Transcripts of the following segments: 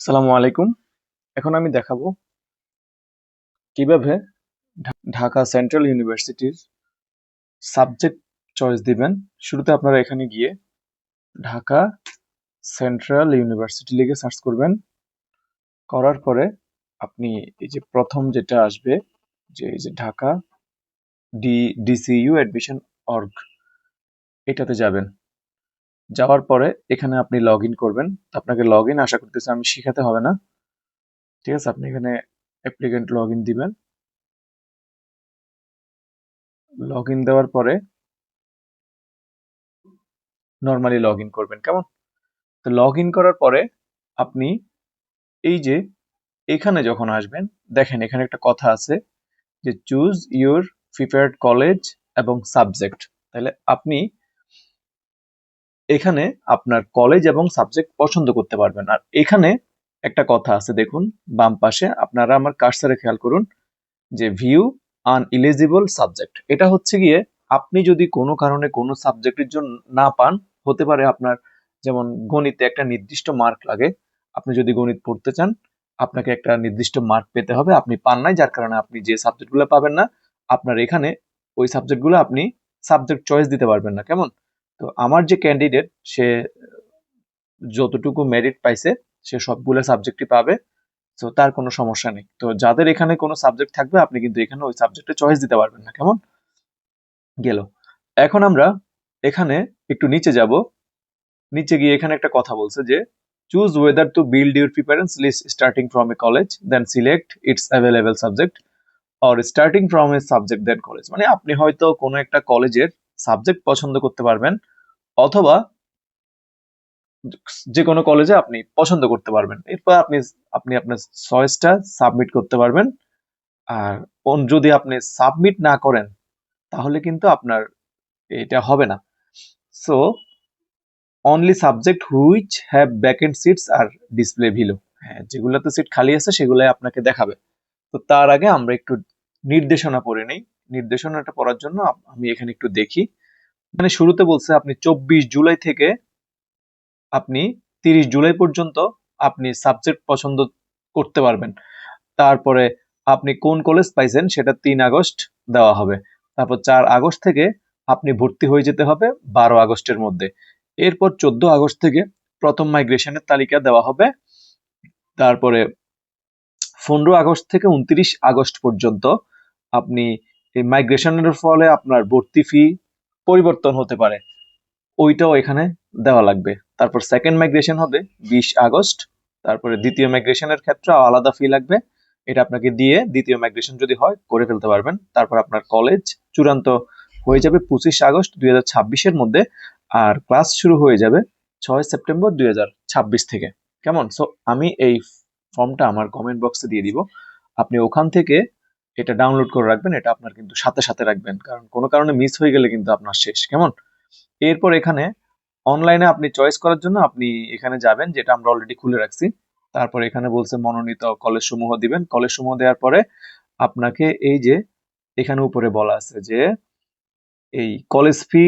আসসালামু আলাইকুম। এখন আমি দেখাবো কিভাবে ঢাকা সেন্ট্রাল ইউনিভার্সিটির সাবজেক্ট চয়েস দিবেন। শুরুতে আপনারা এখানে গিয়ে ঢাকা সেন্ট্রাল ইউনিভার্সিটি লিখে সার্চ করবেন। করার পরে আপনি এই যে প্রথম যেটা আসবে, যে এই যে ঢাকা ডিসিইউ অ্যাডমিশন অর্গ, এটাতে যাবেন। যাওয়ার পরে এখানে আপনি লগ ইন করবেন। আপনাকে লগ ইন আশা করতেছি আমি শিখাতে হবে না। ঠিক আছে, আপনি এখানে অ্যাপ্লিকেন্ট লগ ইন দিবেন। লগ ইন দেওয়ার পরে নর্মালি লগ ইন করবেন, কেমন? তো লগ ইন করার পরে আপনি এই যে এখানে যখন আসবেন, দেখেন এখানে একটা কথা আছে যে চুজ ইউর প্রিফার্ড কলেজ এবং সাবজেক্ট। তাহলে আপনি এখানে আপনার কলেজ এবং সাবজেক্ট পছন্দ করতে পারবেন। আর এখানে একটা কথা আছে, দেখুন বাম পাশে, আপনারা আমার কার্সারে খেয়াল করুন যে ভিউ আনএলিজিবল সাবজেক্ট। এটা হচ্ছে গিয়ে আপনি যদি কোনো কারণে কোনো সাবজেক্টের জন্য না পান, হতে পারে আপনার যেমন গণিতে একটা নির্দিষ্ট মার্ক লাগে, আপনি যদি গণিত পড়তে চান আপনাকে একটা নির্দিষ্ট মার্ক পেতে হবে, আপনি পান নাই, যার কারণে আপনি যে সাবজেক্টগুলো পাবেন না, আপনার এখানে ওই সাবজেক্টগুলো আপনি সাবজেক্ট চয়েস দিতে পারবেন না, কেমন? তো আমার যে ক্যান্ডিডেট, সে যতটুকু মেরিট পাইছে সে সবগুলো সাবজেক্টই পাবে। তো তার কোনো সমস্যা নেই। তো যাদের এখানে কোনো সাবজেক্ট থাকবে আপনি কিন্তু এখানে ওই সাবজেক্টে চয়েস দিতে পারবেন না, কেমন? গেল। এখন আমরা এখানে একটু নিচে যাব। নিচে গিয়ে এখানে একটা কথা বলছে যে choose whether to build your preference list starting from a college then select its available subject or starting from a subject then college. মানে আপনি হয়তো কোনো একটা কলেজের সাবজেক্ট পছন্দ করতে পারবেন, অথবা যে কোনো কলেজে আপনি পছন্দ করতে পারবেন। এরপর আপনি আপনি আপনার চয়েসটা সাবমিট করতে পারবেন। আর যদি আপনি সাবমিট না করেন তাহলে কিন্তু আপনার এটা হবে না। So only subject which have vacant seats are display below. হ্যাঁ, যেগুলোতে সিট খালি আছে সেগুলাই আপনাকে দেখাবে। তো তার আগে আমরা একটু নির্দেশনা পড়ে নেই। নির্দেশনাটা পড়ার জন্য আমি এখানে একটু দেখি। মানে শুরুতে বলছে আপনি 24 জুলাই থেকে আপনি 30 জুলাই পর্যন্ত আপনি সাবজেক্ট পছন্দ করতে পারবেন। তারপরে আপনি কোন কলেজ পাইছেন সেটা 3 আগস্ট দেওয়া হবে। তারপর 4 আগস্ট থেকে আপনি ভর্তি হয়ে যেতে হবে 12 আগস্টের মধ্যে। এরপর 14 আগস্ট থেকে প্রথম মাইগ্রেশনের তালিকা দেওয়া হবে। তারপরে 15 আগস্ট থেকে 29 আগস্ট পর্যন্ত আপনি এই মাইগ্রেশনের ফলে আপনার ভর্তি ফি পরিবর্তন হতে পারে, ওইটাও এখানে দেওয়া লাগবে। তারপর সেকেন্ড মাইগ্রেশন হবে 20 আগস্ট। তারপরে দ্বিতীয় মাইগ্রেশনের ক্ষেত্রে আলাদা ফি লাগবে, এটা আপনাকে দিয়ে দ্বিতীয় মাইগ্রেশন যদি হয় করে ফেলতে পারবেন। তারপর আপনার কলেজ চূড়ান্ত হয়ে যাবে 25 আগস্ট 2026-এর মধ্যে, আর ক্লাস শুরু হয়ে যাবে 6 সেপ্টেম্বর 2026 থেকে, কেমন? সো আমি এই ফর্মটা আমার কমেন্ট বক্সে দিয়ে দিব, আপনি ওখান থেকে এটা ডাউনলোড করে রাখবেন। এটা আপনার কিন্তু সাথে সাথে রাখবেন, কারণ কোনো কারণে মিস হয়ে গেলে কিন্তু আপনার শেষ, কেমন? এরপর এখানে অনলাইনে আপনি চয়েস করার জন্য আপনি এখানে যাবেন, যেটা আমরা অলরেডি খুলে রাখছি। তারপর এখানে বলছে মনোনীত কলেজ সমূহ দিবেন। কলেজ সমূহ দেওয়ার পরে আপনাকে এই যে এখানে উপরে বলা আছে যে এই কলেজ ফি,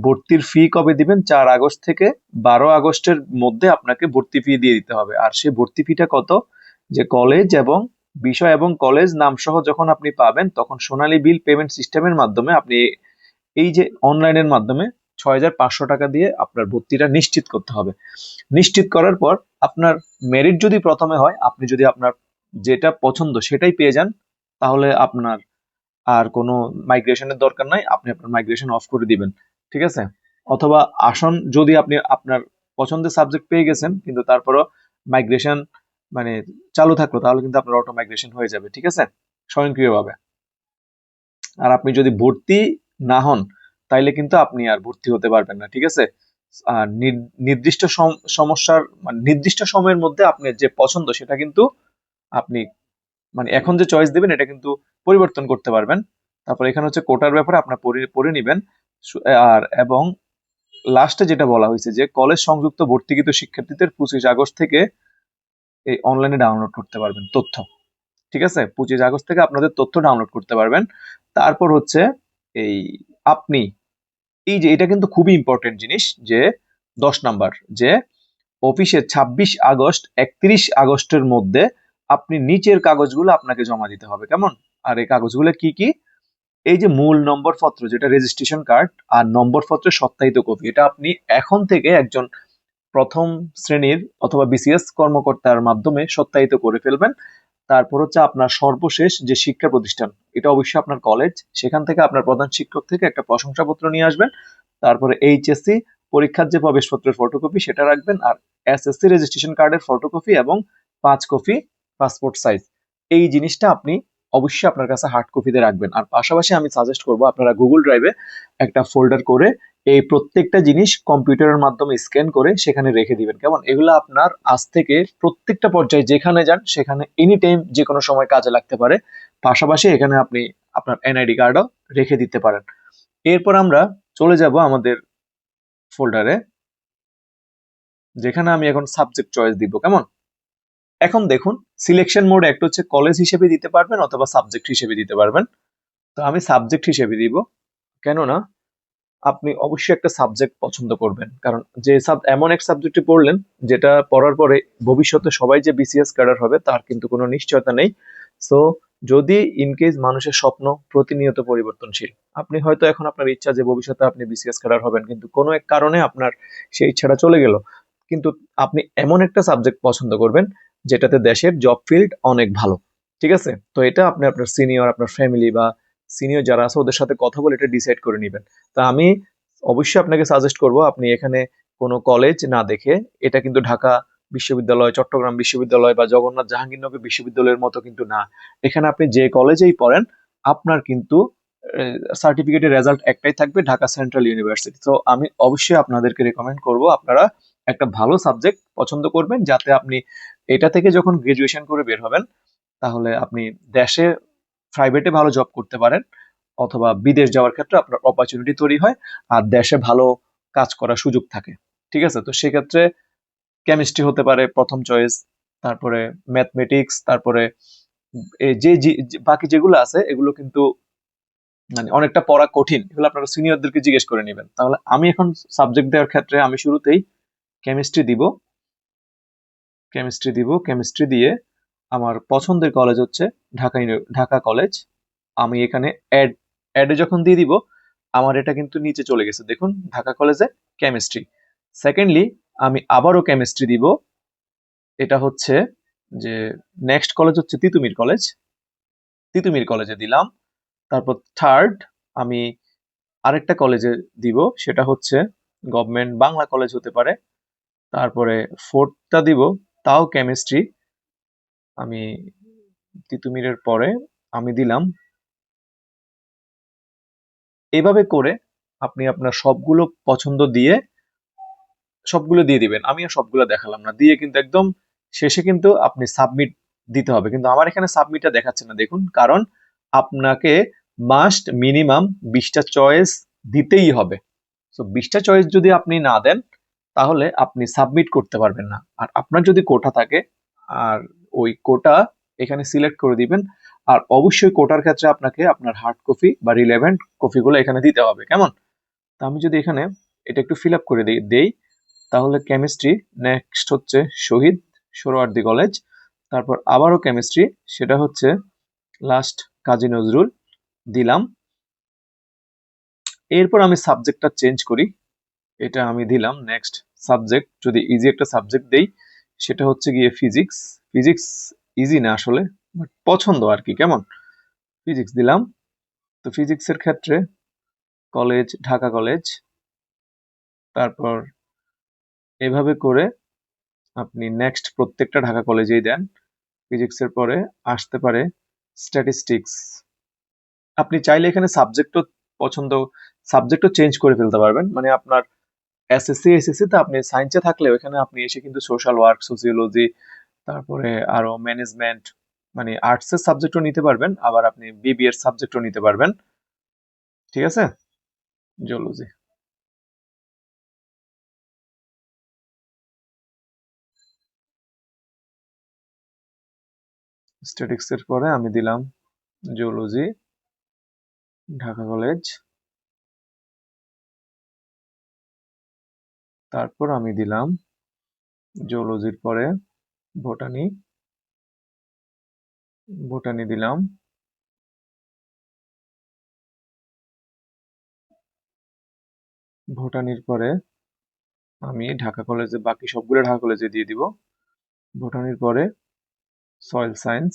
ভর্তির ফি কবে দিবেন, 4 আগস্ট থেকে 12 আগস্টের মধ্যে আপনাকে ভর্তি ফি দিয়ে দিতে হবে। আর সেই ভর্তি ফিটা কত, যে কলেজ এবং বিষয় এবং কলেজ নাম সহ যখন আপনি পাবেন তখন সোনালী বিল পেমেন্ট সিস্টেমের মাধ্যমে আপনি এই যে অনলাইনের মাধ্যমে 6,500 টাকা দিয়ে আপনার ভর্তিটা নিশ্চিত করতে হবে। নিশ্চিত করার পর আপনার মেরিট যদি প্রথমে হয়, আপনি যদি আপনার যেটা পছন্দ সেটাই পেয়ে যান, তাহলে আপনার আর কোনো মাইগ্রেশনের দরকার নাই, আপনি আপনার মাইগ্রেশন অফ করে দিবেন। ঠিক আছে? অথবা আসন যদি আপনি আপনার পছন্দের সাবজেক্ট পেয়ে গেছেন কিন্তু তারপরও মাইগ্রেশন মানে চালু থাকলো, তাহলে কিন্তু আপনার অটো মাইগ্রেশন হয়ে যাবে। ঠিক আছে, স্বয়ংক্রিয়ভাবে। আর আপনি যদি ভর্তি না হন তাইলে কিন্তু আপনি আর ভর্তি হতে পারবেন না। ঠিক আছে? আর নির্দিষ্ট সমস্যার মানে নির্দিষ্ট সময়ের মধ্যে আপনার যে পছন্দ সেটা কিন্তু আপনি মানে এখন যে চয়েস দিবেন এটা কিন্তু পরিবর্তন করতে পারবেন। তারপর এখানে হচ্ছে কোটার ব্যাপারে আপনার পড়ে পড়ে নিবেন। আর এবং লাস্টে যেটা বলা হয়েছে যে কলেজ সংযুক্ত ভর্তিকৃত শিক্ষার্থীদের 25 আগস্ট থেকে এই অনলাইনে ডাউনলোড করতে পারবেন তথ্য। ঠিক আছে, 25 আগস্ট থেকে আপনাদের তথ্য ডাউনলোড করতে পারবেন। তারপর হচ্ছে এই আপনি এই যে এটা কিন্তু খুবই ইম্পর্টেন্ট জিনিস, যে 10 নাম্বার, যে অফিসে 26 আগস্ট 31 আগস্টের মধ্যে আপনি নিচের কাগজগুলো আপনাকে জমা দিতে হবে, কেমন? আর এই কাগজগুলো কি কি? এই যে মূল নম্বরপত্র যেটা রেজিস্ট্রেশন কার্ড, আর নম্বরপত্রের সত্যায়িত কপি, এটা আপনি এখন থেকে একজন প্রথম শ্রেণীর অথবা বিসিএস কর্মকর্তার মাধ্যমে সত্যায়িত করে ফেলবেন। তারপর হচ্ছে আপনার সর্বশেষ যে শিক্ষা প্রতিষ্ঠান, এটা অবশ্যই আপনার কলেজ, সেখান থেকে আপনার প্রধান শিক্ষক থেকে একটা প্রশংসাপত্র নিয়ে আসবেন। তারপরে এইচএসসি পরীক্ষার যে প্রবেশপত্রের ফটোকপি সেটা রাখবেন, আর এসএসসি রেজিস্ট্রেশন কার্ডের ফটোকপি এবং 5 কপি পাসপোর্ট সাইজ, এই জিনিসটা আপনি অবশ্যই আপনার কাছে হার্ড কপিতে রাখবেন। আর পাশাপাশি আমি সাজেস্ট করব আপনারা গুগল ড্রাইভে একটা ফোল্ডার করে এই প্রত্যেকটা জিনিস কম্পিউটারের মাধ্যমে স্ক্যান করে সেখানে রেখে দিবেন, কেমন? এগুলো আপনার আজ থেকে প্রত্যেকটা পর্যায়ে যেখানে যান সেখানে এনি টাইম যে কোনো সময় কাজে লাগতে পারে। পাশাপাশি এখানে আপনি আপনার এনআইডি কার্ডও রেখে দিতে পারেন। এরপর আমরা চলে যাব আমাদের ফোল্ডারে, যেখানে আমি এখন সাবজেক্ট চয়েস দিব, কেমন? এখন দেখুন, সিলেকশন মোড একটা হচ্ছে কলেজ হিসেবে দিতে পারবেন অথবা সাবজেক্ট হিসেবে দিতে পারবেন। তো আমি সাবজেক্ট হিসেবে দিব, কেননা আপনি অবশ্যই একটা সাবজেক্ট পছন্দ করবেন, কারণ যে এমন এক সাবজেক্টে পড়লেন যেটা পড়ার পরে ভবিষ্যতে সবাই যে বিসিএস ক্যাডার হবে তার কিন্তু কোনো নিশ্চয়তা নেই। সো যদি ইনকেস মানুষের স্বপ্ন প্রতিনিয়ত পরিবর্তনশীল, আপনি হয়তো এখন আপনার ইচ্ছা যে ভবিষ্যতে আপনি বিসিএস ক্যাডার হবেন, কিন্তু কোনো এক কারণে আপনার সেই ইচ্ছাটা চলে গেল, কিন্তু আপনি এমন একটা সাবজেক্ট পছন্দ করবেন যেটাতে দেশের জব ফিল্ড অনেক ভালো। ঠিক আছে, তো এটা আপনি আপনার সিনিয়র, আপনার ফ্যামিলি বা সিনিয়র যারা আছে ওদের সাথে কথা বলে এটা ডিসাইড করে নেবেন। তা আমি অবশ্যই আপনাকে সাজেস্ট করব আপনি এখানে কোনো কলেজ না দেখে, এটা কিন্তু ঢাকা বিশ্ববিদ্যালয়, চট্টগ্রাম বিশ্ববিদ্যালয় বা জগন্নাথ জাহাঙ্গীরনগর বিশ্ববিদ্যালয়ের মতো কিন্তু না। এখানে আপনি যে কলেজেই পড়েন আপনার কিন্তু সার্টিফিকেটের রেজাল্ট একটাই থাকবে, ঢাকা সেন্ট্রাল ইউনিভার্সিটি। তো আমি অবশ্যই আপনাদেরকে রেকমেন্ড করব আপনারা একটা ভালো সাবজেক্ট পছন্দ করবেন, যাতে আপনি এটা থেকে যখন গ্রাজুয়েশন করে বের হবেন তাহলে আপনি দেশে প্রাইভেটে ভালো জব করতে পারেন, অথবা বিদেশ যাওয়ার ক্ষেত্রে আপনার অপরচুনিটি তৈরি হয়, আর দেশে ভালো কাজ করার সুযোগ থাকে। ঠিক আছে, তো সেক্ষেত্রে কেমিস্ট্রি হতে পারে প্রথম চয়েস, তারপরে ম্যাথমেটিক্স, তারপরে এই বাকি যেগুলো আছে এগুলো কিন্তু মানে অনেকটা পড়া কঠিন, এগুলো আপনারা সিনিয়রদেরকে জিজ্ঞেস করে নেবেন। তাহলে আমি এখন সাবজেক্ট দেওয়ার ক্ষেত্রে আমি শুরুতেই কেমিস্ট্রি দিব, কেমিস্ট্রি দিয়ে আমার পছন্দের কলেজ হচ্ছে ঢাকা কলেজ। আমি এখানে অ্যাডে যখন দিয়ে দিব আমার এটা কিন্তু নিচে চলে গেছে, দেখুন ঢাকা কলেজে কেমিস্ট্রি। সেকেন্ডলি আমি আবারও কেমিস্ট্রি দিব, এটা হচ্ছে যে নেক্সট কলেজ হচ্ছে তিতুমির কলেজে দিলাম। তারপর থার্ড আমি আরেকটা কলেজে দিব, সেটা হচ্ছে গভর্নমেন্ট বাংলা কলেজ হতে পারে। তারপরে ফোর্থটা দিব, তাও কেমিস্ট্রি, আমি তিতুমিরের পরে আমি দিলাম। এভাবে করে আপনি আপনার সবগুলো পছন্দ দিয়ে সবগুলো দিয়ে দিবেন। আমি আর সবগুলো দেখালাম না, দিয়ে কিন্তু একদম শেষে কিন্তু আপনি সাবমিট দিতে হবে, কিন্তু আমার এখানে সাবমিটটা দেখাচ্ছে না, দেখুন, কারণ আপনাকে মাস্ট মিনিমাম 20টা চয়েস দিতেই হবে। তো 20টা চয়েস যদি আপনি না দেন তাহলে আপনি সাবমিট করতে পারবেন না। আর আপনার যদি কোটা থাকে, আর ওই কোটা এখানে সিলেক্ট করে দিবেন। আর অবশ্যই কোটার ক্ষেত্রে আপনাকে আপনার হার্ড কপি বা রিলেভেন্ট কপিগুলো এখানে দিতে হবে, কেমন? তো আমি যদি এখানে এটা একটু ফিল আপ করে দেই, তাহলে কেমিস্ট্রি, নেক্সট হচ্ছে শহীদ সোহরাওয়ার্দী কলেজ, তারপর আবারও কেমিস্ট্রি, সেটা হচ্ছে লাস্ট কাজী নজরুল দিলাম। এরপর আমি সাবজেক্টটা চেঞ্জ করি, এটা আমি দিলাম নেক্সট সাবজেক্ট, যদি ইজি একটা সাবজেক্ট দেই সেটা হচ্ছে গিয়ে ফিজিক্স। ফিজিক্স ইজি না আসলে, বাট পছন্দ আর কি, কেমন? ফিজিক্স দিলাম। তো ফিজিক্সের ক্ষেত্রে কলেজ ঢাকা কলেজ, তারপর এভাবে করে আপনি নেক্সট প্রত্যেকটা ঢাকা কলেজেই দেন। ফিজিক্সের পরে আসতে পারে স্ট্যাটিস্টিক্স। আপনি চাইলে এখানে সাবজেক্টও চেঞ্জ করে ফেলতে পারবেন, মানে আপনার এসএসসি তে আপনি সায়েন্সে থাকলে ওখানে আপনি এসে কিন্তু সোশ্যাল ওয়ার্ক, সোসিওলজি, তারপরে আরো ম্যানেজমেন্ট, মানে আর্টসের সাবজেক্টও নিতে পারবেন, আবার আপনি বিবি এর সাবজেক্টও নিতে পারবেন। ঠিক আছে, জিওলজি। স্ট্যাটিক্স এর পরে আমি দিলাম জিওলজি, ঢাকা কলেজ, তারপর আমি দিলাম জুলজির পরে বোটানি, বোটানি দিলাম। বোটানির পরে আমি ঢাকা কলেজে বাকি সবগুলো ঢাকা কলেজে দিয়ে দিব। বোটানির পরে soil science,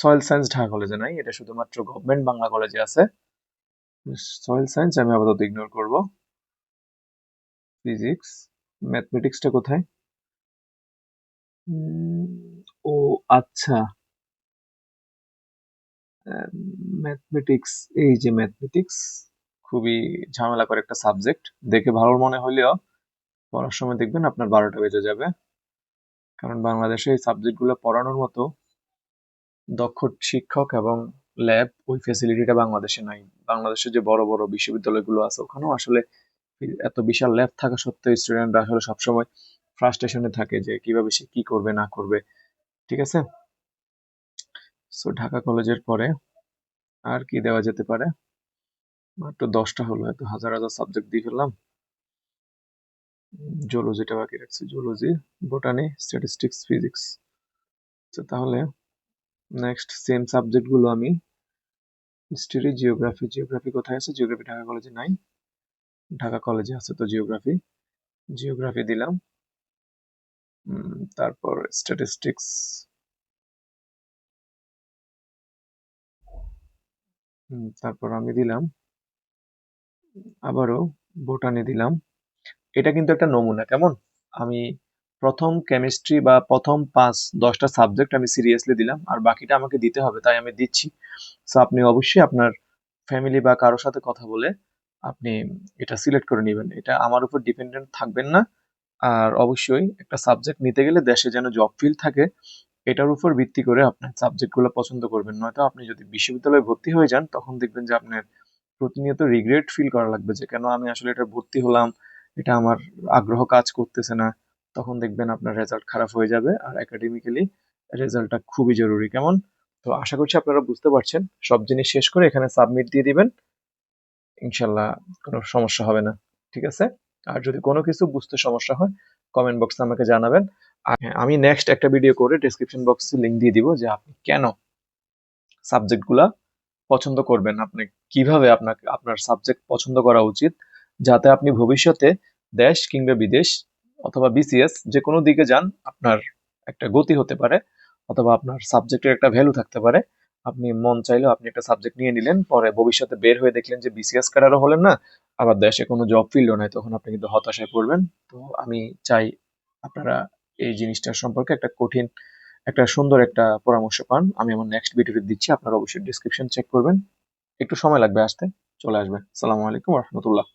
soil science Dhaka কলেজে নাই, এটা শুধুমাত্র গভর্নমেন্ট বাংলা কলেজে আছে। সয়েল সায়েন্স আমি আপাতত ইগনোর করব। ফিজিক্স, ম্যাথমেটিক্সটা কোথায়? উম, ও আচ্ছা, ম্যাথমেটিক্স, এই যে ম্যাথমেটিক্স খুবই ঝামেলাকর একটা সাবজেক্ট। দেখে ভালো মনে হলেও পড়ার সময় দেখবেন আপনার 12টা বেজে যাবে, কারণ বাংলাদেশে এই সাবজেক্টগুলো পড়ানোর মতো দক্ষ শিক্ষক এবং ল্যাব ওই ফেসিলিটিটা বাংলাদেশে নাই। বাংলাদেশে যে বড় বড় বিশ্ববিদ্যালয়গুলো আছে ওখানেও আসলে এত বিশাল ল্যাব থাকা সত্ত্বেও স্টুডেন্টরা আসলে সবসময় ফ্রাস্ট্রেশনে থাকে যে কিভাবে সে কি করবে না করবে। ঠিক আছে, সো ঢাকা কলেজের পরে আর কি দেওয়া যেতে পারে? মাত্র 10টা হলো, এত হাজার হাজার সাবজেক্ট দিয়ে ফেললাম। জুলজিটা বাকি রাখছি, জুলজি, বোটানি, স্ট্যাটিস্টিক্স, ফিজিক্স। তাহলে নেক্সট সেম সাবজেক্ট গুলো আমি হিস্ট্রি, জিওগ্রাফি, জিওগ্রাফি কোথায় আছে? জিওগ্রাফি ঢাকা কলেজে নাই, ঢাকা কলেজে আছে তো জিওগ্রাফি, জিওগ্রাফি দিলাম। তারপর স্ট্যাটিস্টিক্স, তারপর আমি দিলাম আবারও বোটানি দিলাম। এটা কিন্তু একটা নমুনা, কেমন? আমি প্রথম কেমিস্ট্রি বা প্রথম 5-10টা সাবজেক্ট আমি সিরিয়াসলি দিলাম, আর বাকিটা আমাকে দিতে হবে তাই আমি দিচ্ছি। সো আপনি অবশ্যই আপনার ফ্যামিলি বা কারোর সাথে কথা বলে আপনি এটা সিলেক্ট করে নেবেন, এটা আমার উপর ডিপেন্ডেন্ট থাকবেন না। আর অবশ্যই একটা সাবজেক্ট নিতে গেলে দেশে যেন জব ফিল থাকে এটার উপর ভিত্তি করে আপনার সাবজেক্টগুলো পছন্দ করবেন, নয়তো আপনি যদি বিশ্ববিদ্যালয়ে ভর্তি হয়ে যান তখন দেখবেন যে আপনার প্রতিনিয়ত রিগ্রেট ফিল করা লাগবে যে কেন আমি আসলে এটা ভর্তি হলাম, এটা আমার আগ্রহ কাজ করতেছে না। তখন দেখবেন আপনার রেজাল্ট খারাপ হয়ে যাবে, আর একাডেমিক্যালি রেজাল্টটা খুবই জরুরি, কেমন? তো আশা করছি আপনারা বুঝতে পারছেন। সব জিনিস শেষ করে এখানে সাবমিট দিয়ে দিবেন, ইনশাল্লাহ কোনো সমস্যা হবে না। ঠিক আছে, আর যদি কোনো কিছু বুঝতে সমস্যা হয় কমেন্ট বক্সে আমাকে জানাবেন। আর হ্যাঁ, আমি নেক্সট একটা ভিডিও করে ডেসক্রিপশন বক্সে লিংক দিয়ে দিব যে আপনি কেন সাবজেক্টগুলা পছন্দ করবেন, আপনি কিভাবে আপনাকে আপনার সাবজেক্ট পছন্দ করা উচিত, যাতে আপনি ভবিষ্যতে দেশ কিংবা বিদেশ অথবা বিসিএস যে কোনো দিকে যান আপনার একটা গতি হতে পারে, অথবা আপনার সাবজেক্টের একটা ভ্যালু থাকতে পারে। আপনি মন চাইলেও আপনি একটা সাবজেক্ট নিয়ে নিলেন, পরে ভবিষ্যতে বের হয়ে দেখলেন যে বিসিএস ক্যাডারও হলেন না, আবার দেশে কোনো জব ফিল্ডও নাই, তখন আপনি কিন্তু হতাশায় পড়বেন। তো আমি চাই আপনারা এই জিনিসটার সম্পর্কে একটা সুন্দর একটা পরামর্শ পান। আমি আমার নেক্সট ভিডিওতে দিচ্ছি, আপনারা অবশ্যই ডিসক্রিপশন চেক করবেন। একটু সময় লাগবে আসতে, চলে আসবে। সালামু আলাইকুম রহমতুল্লাহ।